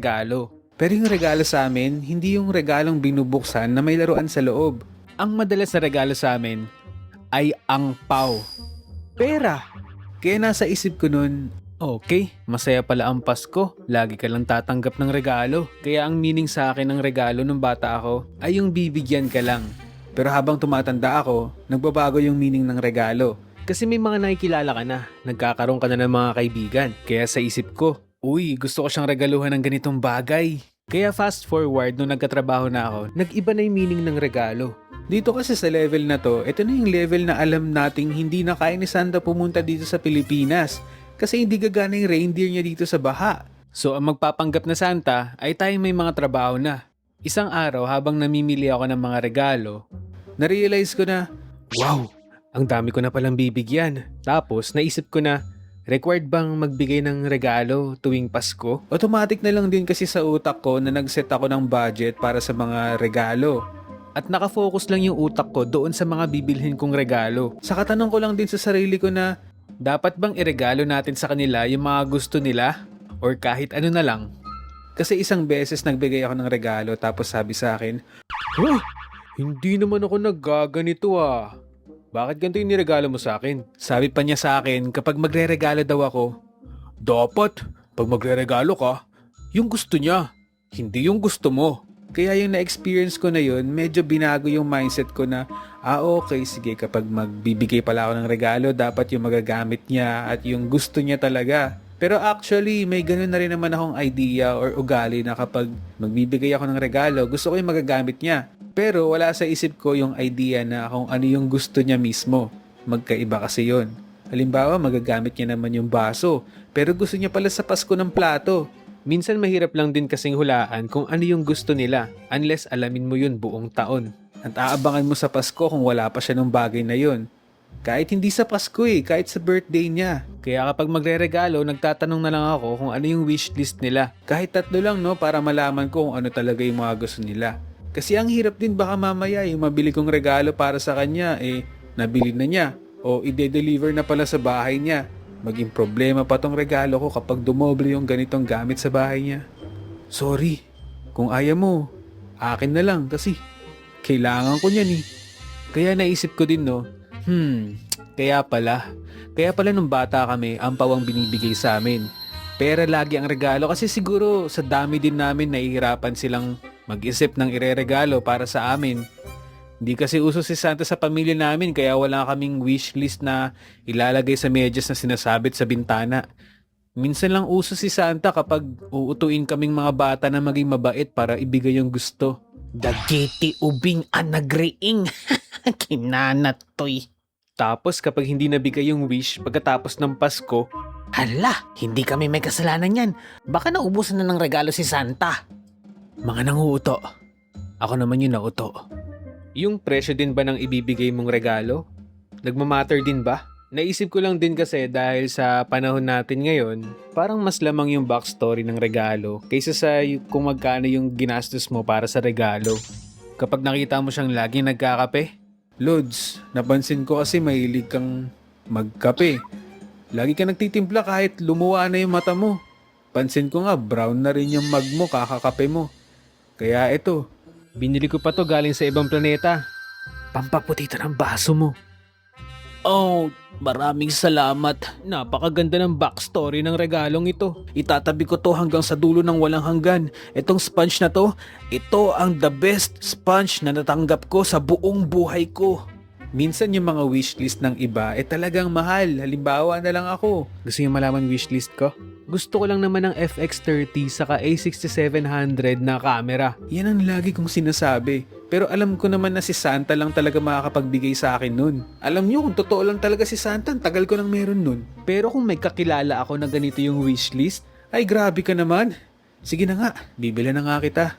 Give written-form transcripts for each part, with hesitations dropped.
regalo. Pero yung regalo sa amin, hindi yung regalong binubuksan na may laruan sa loob. Ang madalas na regalo sa amin ay angpaw. Pera. Kaya nasa isip ko nun, okay, masaya pala ang Pasko. Lagi ka lang tatanggap ng regalo. Kaya ang meaning sa akin ng regalo nung bata ako ay yung bibigyan ka lang. Pero habang tumatanda ako, nagbabago yung meaning ng regalo. Kasi may mga nakikilala ka na, nagkakaroon ka na ng mga kaibigan. Kaya sa isip ko, uy, gusto ko siyang regaluhan ng ganitong bagay. Kaya fast forward, nung nagkatrabaho na ako, nag-iba na yung meaning ng regalo. Dito kasi sa level na to, ito na yung level na alam nating hindi na kaya ni Santa pumunta dito sa Pilipinas kasi hindi gagana yung reindeer niya dito sa baha. So ang magpapanggap na Santa ay tayong may mga trabaho na. Isang araw habang namimili ako ng mga regalo, na-realize ko na, wow, ang dami ko na palang bibigyan. Tapos naisip ko na, required bang magbigay ng regalo tuwing Pasko? Automatic na lang din kasi sa utak ko na nag-set ako ng budget para sa mga regalo. At nakafocus lang yung utak ko doon sa mga bibilhin kong regalo. Saka tanong ko lang din sa sarili ko na, dapat bang iregalo natin sa kanila yung mga gusto nila? Or kahit ano na lang? Kasi isang beses nagbigay ako ng regalo tapos sabi sa akin, "Oh, hindi naman ako naggaganito ah. Bakit ganito yung niregalo mo sa akin?" Sabi pa niya sa akin kapag magre-regalo daw ako, dapat pag magre-regalo ka, yung gusto niya, hindi yung gusto mo. Kaya yung na-experience ko na yun, medyo binago yung mindset ko na, okay, sige, kapag magbibigay pala ako ng regalo, dapat yung magagamit niya at yung gusto niya talaga. Pero actually, may ganun na rin naman akong idea or ugali na kapag magbibigay ako ng regalo, gusto ko yung magagamit niya. Pero wala sa isip ko yung idea na kung ano yung gusto niya mismo. Magkaiba kasi yun. Halimbawa, magagamit niya naman yung baso, pero gusto niya pala sa Pasko ng plato. Minsan mahirap lang din kasing hulaan kung ano yung gusto nila unless alamin mo yun buong taon. At aabangan mo sa Pasko kung wala pa siya ng bagay na yun. Kahit hindi sa Pasko kahit sa birthday niya. Kaya kapag magre-regalo, nagtatanong na lang ako kung ano yung wishlist nila. Kahit 3 lang para malaman ko kung ano talaga yung mga gusto nila. Kasi ang hirap din baka mamaya yung mabili kong regalo para sa kanya nabili na niya o ide-deliver na pala sa bahay niya. Maging problema pa tong regalo ko kapag dumoble yung ganitong gamit sa bahay niya. Sorry, kung ayaw mo, akin na lang kasi kailangan ko niyan. Kaya naisip ko din kaya pala nung bata kami, ang pawang binibigay sa amin. Pera lagi ang regalo kasi siguro sa dami din namin nahihirapan silang mag-isip ng ireregalo para sa amin. Hindi kasi uso si Santa sa pamilya namin kaya wala kaming wishlist na ilalagay sa medyas na sinasabit sa bintana. Minsan lang uso si Santa kapag uutuin kaming mga bata na maging mabait para ibigay yung gusto. Dagiti ubing anagriing. Kinanatoy. Tapos kapag hindi nabigay yung wish pagkatapos ng Pasko, Hala, hindi kami may kasalanan yan. Baka naubusan na ng regalo si Santa. mga nanguuto. Ako naman yung nauto. Yung presyo din ba ng ibibigay mong regalo? Nagmamatter din ba? Naisip ko lang din kasi dahil sa panahon natin ngayon, parang mas lamang yung backstory ng regalo kaysa sa kung magkano yung ginastos mo para sa regalo. Kapag nakita mo siyang laging nagkakape, Lods, napansin ko kasi mahilig kang magkape. Lagi ka nagtitimpla kahit lumuwa na yung mata mo. Pansin ko nga brown na rin yung mug mo kakakape mo. Kaya eto, binili ko pa to galing sa ibang planeta. Pampaputita ng baso mo. Oh, maraming salamat. Napakaganda ng backstory ng regalong ito. Itatabi ko to hanggang sa dulo ng walang hanggan. Itong sponge na to, ito ang the best sponge na natanggap ko sa buong buhay ko. Minsan yung mga wishlist ng iba talagang mahal. Halimbawa na lang ako. Gusto niyo malaman wishlist ko? Gusto ko lang naman ng FX30 saka A6700 na camera. Yan ang lagi kong sinasabi. Pero alam ko naman na si Santa lang talaga makakapagbigay sa akin nun. Alam niyo kung totoo lang talaga si Santa, ang tagal ko nang meron nun. Pero kung may kakilala ako na ganito yung wishlist, ay grabe ka naman. Sige na nga, bibili na nga kita.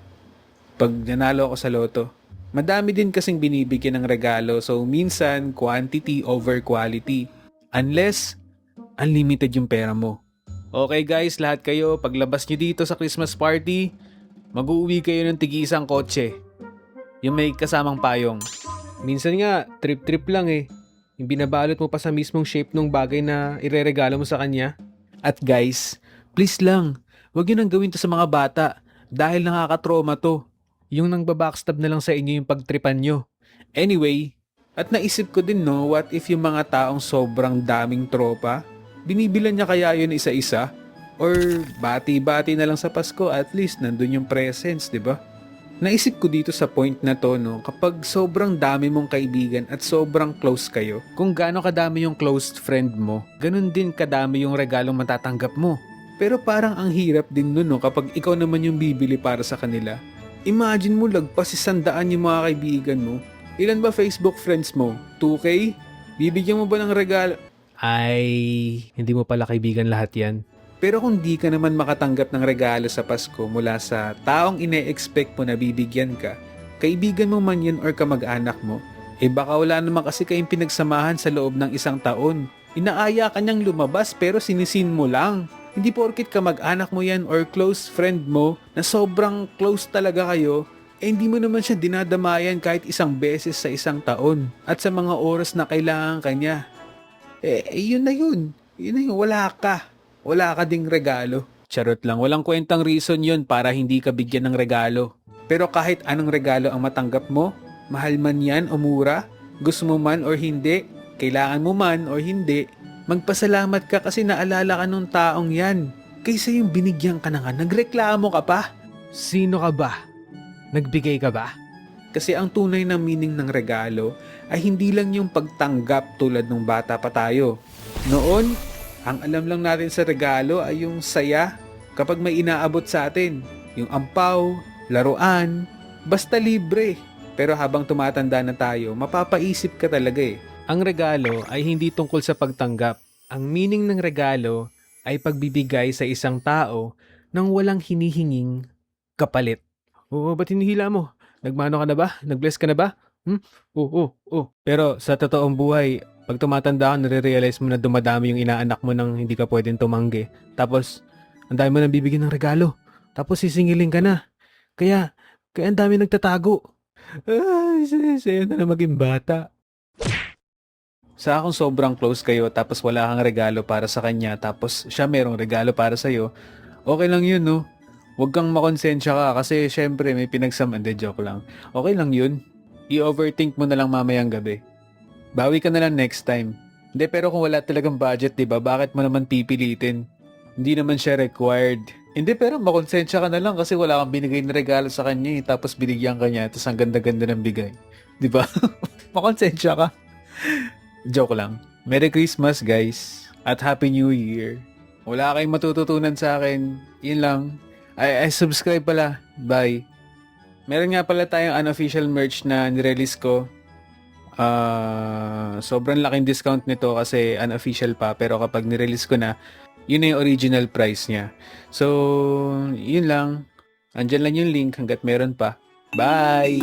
Pag nanalo ako sa loto. Madami din kasing binibigyan ng regalo so minsan quantity over quality. Unless unlimited yung pera mo. Okay guys, lahat kayo paglabas nyo dito sa Christmas party, mag-uuwi kayo ng tig-isang kotse. Yung may kasamang payong. Minsan nga, trip-trip lang Yung binabalot mo pa sa mismong shape ng bagay na ireregalo mo sa kanya. At guys, please lang, Huwag yun ang gawin to sa mga bata dahil nakakatrauma to. Yung nang babackstab na lang sa inyo yung pagtripan nyo. Anyway, at naisip ko din no, what if yung mga taong sobrang daming tropa, binibilan niya kaya yun isa-isa? Or bati-bati na lang sa Pasko, at least nandun yung presents, di ba? Naisip ko dito sa point na to, no, kapag sobrang dami mong kaibigan at sobrang close kayo, kung gaano kadami yung close friend mo, ganun din kadami yung regalong matatanggap mo. Pero parang ang hirap din nun, no, kapag ikaw naman yung bibili para sa kanila. Imagine mo lagpas 100 yung mga kaibigan mo. Ilan ba Facebook friends mo? 2K? Bibigyan mo ba ng regalo? Ay, hindi mo pala kaibigan lahat yan. Pero kung di ka naman makatanggap ng regalo sa Pasko mula sa taong ine-expect mo na bibigyan ka, kaibigan mo man yan or kamag-anak mo, baka wala naman kasi kayong pinagsamahan sa loob ng 1 taon. Inaaya ka niyang lumabas pero sinisin mo lang. Hindi porkit kamag-anak mo yan or close friend mo na sobrang close talaga kayo, hindi mo naman siya dinadamayan kahit 1 beses sa 1 taon at sa mga oras na kailangan kanya. Yun na yun. Yun na yun. Wala ka. Wala ka ding regalo. Charot lang. Walang kwentang reason yun para hindi ka bigyan ng regalo. Pero kahit anong regalo ang matanggap mo, mahal man yan o mura, gusto mo man or hindi, kailangan mo man or hindi, magpasalamat ka kasi naalala ka nung taong yan. Kaysa yung binigyan ka na nga, nagreklamo ka pa. Sino ka ba? Nagbigay ka ba? Kasi ang tunay na meaning ng regalo ay hindi lang yung pagtanggap tulad ng bata pa tayo. Noon, ang alam lang natin sa regalo ay yung saya kapag may inaabot sa atin. Yung ampaw, laruan, basta libre. Pero habang tumatanda na tayo, mapapaisip ka talaga eh. Ang regalo ay hindi tungkol sa pagtanggap. Ang meaning ng regalo ay pagbibigay sa isang tao nang walang hinihinging kapalit. Oo, ba't hinihila mo? Nagmano ka na ba? Nag-bless ka na ba? Oo. Pero sa totoong buhay, pag tumatanda ka, nare-realize mo na dumadami yung inaanak mo nang hindi ka pwedeng tumanggi. Tapos, ang dami mo nang bibigyan ng regalo. Tapos sisingilin ka na. Kaya ang dami nagtatago. Ay, saya na maging bata. Sa akong sobrang close kayo tapos wala kang regalo para sa kanya tapos siya merong regalo para sa'yo, okay lang yun, no? Huwag kang makonsensya ka kasi syempre may pinagsama. Hindi, joke lang. Okay lang yun. I-overthink mo na lang mamayang gabi. Bawi ka na lang next time. Hindi, pero kung wala talagang budget, diba, bakit mo naman pipilitin? Hindi naman siya required. Hindi, pero makonsensya ka na lang kasi wala kang binigay na regalo sa kanya tapos binigyan ka niya tapos ang ganda-ganda ng bigay. Diba? Makonsensya ka. Joke lang. Merry Christmas, guys. At Happy New Year. Wala kayong matututunan sa akin. Yun lang. Ay, subscribe pala. Bye. Meron nga pala tayong unofficial merch na nirelease ko. Sobrang laking discount nito kasi unofficial pa. Pero kapag nirelease ko na, yun na yung original price niya. So, yun lang. Andyan lang yung link hanggat meron pa. Bye!